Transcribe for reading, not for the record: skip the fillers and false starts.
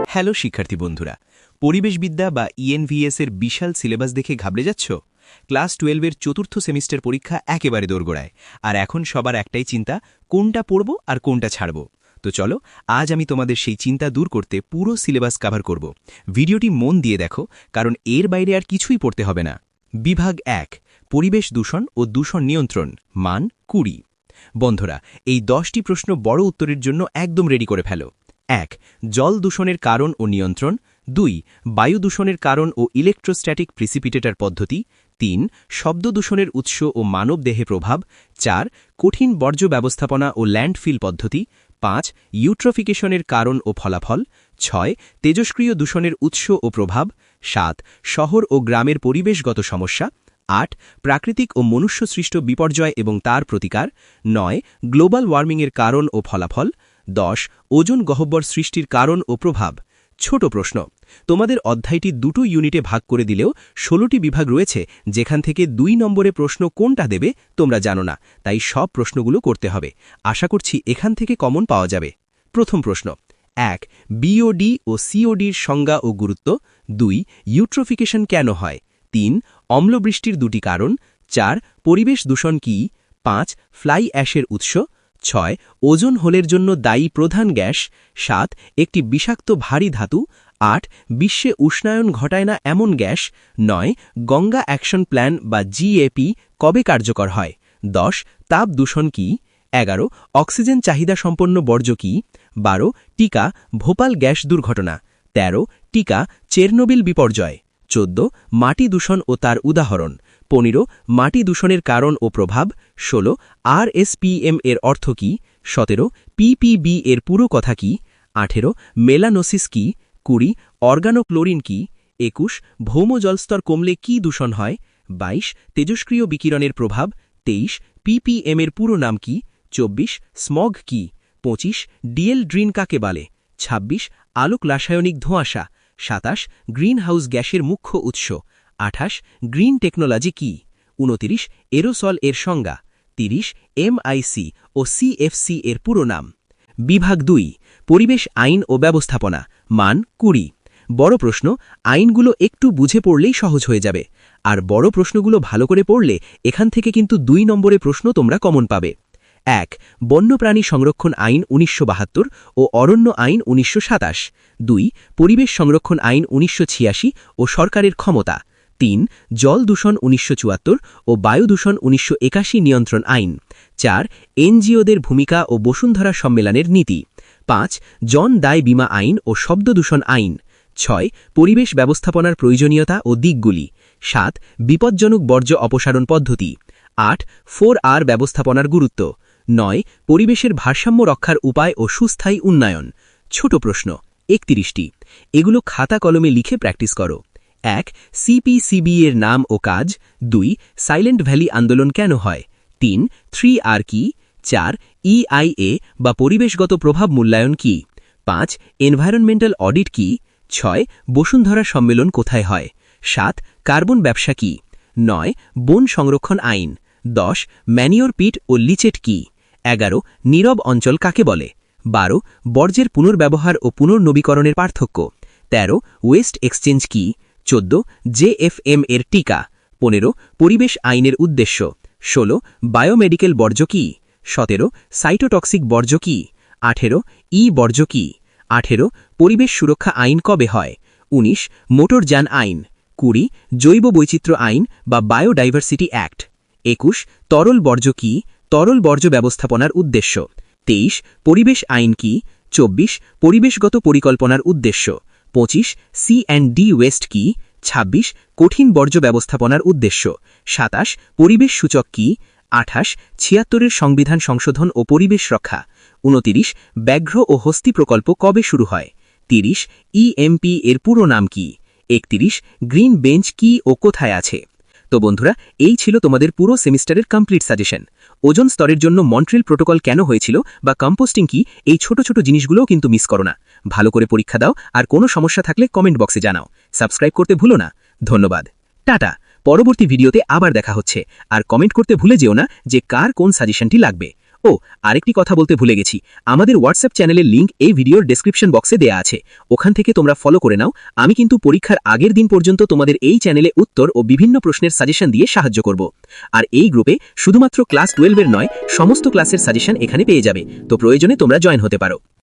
Hello শিক্ষার্থী বন্ধুরা, পরিবেশবিদ্যা বা ইএনভিএস এর বিশাল সিলেবাস দেখে ঘাবড়ে যাচ্ছ? ক্লাস 12 এর চতুর্থ সেমিস্টার পরীক্ষা একেবারে দোরগোড়ায়, আর এখন সবার একটাই চিন্তা, কোনটা পড়ব আর কোনটা ছাড়ব। তো চলো, আজ আমি তোমাদের সেই চিন্তা দূর করতে পুরো সিলেবাস কভার করব। ভিডিওটি মন দিয়ে দেখো, কারণ এর বাইরে আর কিছুই পড়তে হবে না। বিভাগ 1, পরিবেশ দূষণ ও দূষণ নিয়ন্ত্রণ, মান 20। বন্ধুরা, এই 10টি প্রশ্ন বড় উত্তরের জন্য একদম রেডি করে ফেলো। 1. জল দূষণের কারণ ও নিয়ন্ত্রণ। 2. বায়ু দূষণের কারণ ও ইলেকট্রোস্ট্যাটিক প্রিসিপিটেটর পদ্ধতি। 3. শব্দ দূষণের উৎস ও মানব দেহে প্রভাব। 4. কঠিন বর্জ্য ব্যবস্থাপনা ও ল্যান্ডফিল পদ্ধতি। 5. ইউট্রোফিকেশনের কারণ ও ফলাফল। 6. তেজস্ক্রিয় দূষণের উৎস ও প্রভাব। 7. শহর ও গ্রামের পরিবেশগত সমস্যা। 8. প্রাকৃতিক ও মনুষ্যসৃষ্ট বিপর্যয় এবং তার প্রতিকার। 9. গ্লোবাল ওয়ার্মিংয়ের কারণ ও ফলাফল। 10. ওজোন গহ্বর সৃষ্টির কারণ ও প্রভাব। ছোট প্রশ্ন, তোমাদের অধ্যায়টি দুটো ইউনিটে ভাগ করে দিলেও 16টি বিভাগ রয়েছে, যেখান থেকে 2 নম্বরে প্রশ্ন কোনটা দেবে তোমরা জানো না, তাই সব প্রশ্নগুলো করতে হবে। আশা করছি এখান থেকে কমন পাওয়া যাবে। প্রথম প্রশ্ন। 1. বিওডি ও সিওডির সংজ্ঞা ও গুরুত্ব। 2. ইউট্রোফিকেশন কেন হয়। 3. অম্লবৃষ্টির দুটি কারণ। 4. পরিবেশ দূষণ কি। 5. ফ্লাই অ্যাশের উৎস। 6. ওজোন হোলের জন্য দায়ী প্রধান গ্যাস। 7. একটি বিষাক্ত ভারী ধাতু। 8. বিশ্বে উষ্ণায়ন ঘটায় না এমন গ্যাস। 9. গঙ্গা অ্যাকশন প্ল্যান বা জিএপি কবে কার্যকর হয়। 10. তাপ দূষণ কি। 11. অক্সিজেন চাহিদা সম্পন্ন বর্জ্য কি। 12. টিকা ভোপাল গ্যাস দুর্ঘটনা। 13. টিকা চেরনোবিল বিপর্যয়। 14. মাটি দূষণ ও তার উদাহরণ। 15. মাটি দূষণের কারণ ও প্রভাব। 16. আরএসপিএম এর অর্থ কি। 17. পিপিবি এর পুরো কথা কি। 18. মেলানোসিস কি। 20. অর্গানোক্লোরিন কি। 21. ভৌম জলস্তর কমলে কি দূষণ হয়। 22. তেজস্ক্রিয় বিকিরণের প্রভাব। 23. পিপিএম এর পুরো নাম কি। 24. স্মগ কি। 25. ডিএল ড্রিন কাকে বলে। 26. আলোক রাসায়নিক ধোঁয়াশা। 27. গ্রিন হাউস গ্যাসের মুখ্য উৎস। 28. গ্রিন টেকনোলজি কি। 29. এরোসল এর সংজ্ঞা। 30. এমআইসি ও সিএফসি এর পুরো নাম। বিভাগ 2, পরিবেশ আইন ও ব্যবস্থাপনা, মান 20। বড় প্রশ্ন, আইনগুলো একটু বুঝে পড়লেই সহজ হয়ে যাবে, আর বড় প্রশ্নগুলো ভালো করে পড়লে এখান থেকে কিন্তু 2 নম্বরে প্রশ্ন তোমরা কমন পাবে। 1. বন্যপ্রাণী সংরক্ষণ আইন 1972 ও অরণ্য আইন 1927। 2. পরিবেশ সংরক্ষণ আইন 1986 ও সরকারের ক্ষমতা। 3. জল দূষণ 1974 ও বায়ু দূষণ 1981 নিয়ন্ত্রণ আইন। 4. এনজিওদের ভূমিকা ও বসুন্ধরা সম্মেলনের নীতি। 5. জন দায় বীমা আইন ও শব্দ দূষণ আইন। 6. পরিবেশ ব্যবস্থাপনার প্রয়োজনীয়তা ও দিকগুলি। 7. বিপজ্জনক বর্জ্য অপসারণ পদ্ধতি। 8. 4R ব্যবস্থাপনার গুরুত্ব। 9. পরিবেশের ভারসাম্য রক্ষার উপায় ও সুস্থায়ী উন্নয়ন। ছোট প্রশ্ন 31টি, এগুলো খাতা কলমে লিখে প্র্যাকটিস করো। 1. সিপিসিবি এর নাম ও কাজ। 2. সাইলেন্ট ভ্যালি আন্দোলন কেন হয়। 3. 3R কি। 4. ইআইএ বা পরিবেশগত প্রভাব মূল্যায়ন কি। 5. এনভায়রনমেন্টাল অডিট কি। 6. বসুন্ধরা সম্মেলন কোথায় হয়। 7. কার্বন ব্যবসা কি। 9. বন সংরক্ষণ আইন। 10. ম্যানিওর পিট ও লিচেট কি। 11. নীরব অঞ্চল কাকে বলে। 12. বর্জ্যের পুনর্ব্যবহার ও পুনর্নবীকরণের পার্থক্য। 13. ওয়েস্ট এক্সচেঞ্জ কি। 14. জেএফএম এর টিকা। 15. পরিবেশ আইনের উদ্দেশ্য। 16. বায়োমেডিক্যাল বর্জ্য কি। 17. সাইটোটক্সিক বর্জ্য কি। 18. ই বর্জ্য কি। 18. পরিবেশ সুরক্ষা আইন কবে হয়। 19. মোটরযান আইন। 20. জৈব বৈচিত্র্য আইন বা বায়োডাইভার্সিটি অ্যাক্ট। 21. তরল বর্জ্য কি। তরল বর্জ্য ব্যবস্থাপনার উদ্দেশ্য। 23. পরিবেশ আইন কি। 24. পরিবেশগত পরিকল্পনার উদ্দেশ্য। 25. সি&ডি ওয়েস্ট কি। 26. কঠিন বর্জ্য ব্যবস্থাপনার উদ্দেশ্য। 27. পরিবেশ সূচক কি। 28. 76 সংবিধান সংশোধন ও পরিবেশ রক্ষা। 29. ব্যাঘ্র ও হস্তি প্রকল্প কবে শুরু হয়। 30. ইএমপি এর পুরো নাম কি। 31. গ্রিন বেঞ্চ কি ও কোথায় আছে। তো বন্ধুরা, এই ছিল তোমাদের পুরো সেমিস্টারের কমপ্লিট সাজেশন। ওজোন স্তরের জন্য মন্ট্রিল প্রোটোকল কেন হয়েছিল বা কম্পোস্টিং কি, এই ছোট ছোট জিনিসগুলোও কিন্তু মিস করো না। ভালো করে পরীক্ষা দাও, আর কোনো সমস্যা থাকলে কমেন্ট বক্সে জানাও। সাবস্ক্রাইব করতে ভুলো না। ধন্যবাদ। টাটা। পরবর্তী ভিডিওতে আবার দেখা হচ্ছে, আর কমেন্ট করতে ভুলে যেও না যে কার কোন সাজেশনটি লাগবে। ও আরেকটি কথা বলতে ভুলে গেছি, আমাদের হোয়াটসঅ্যাপ চ্যানেলের লিংক এই ভিডিওর ডেসক্রিপশন বক্সে দেয়া আছে, ওখান থেকে তোমরা ফলো করে নাও। আমি কিন্তু পরীক্ষার আগের দিন পর্যন্ত তোমাদের এই চ্যানেলে উত্তর ও বিভিন্ন প্রশ্নের সাজেশন দিয়ে সাহায্য করব। আর এই গ্রুপে শুধুমাত্র ক্লাস 12 এর নয়, সমস্ত ক্লাসের সাজেশন এখানে পেয়ে যাবে, তো প্রয়োজনে তোমরা জয়েন হতে পারো।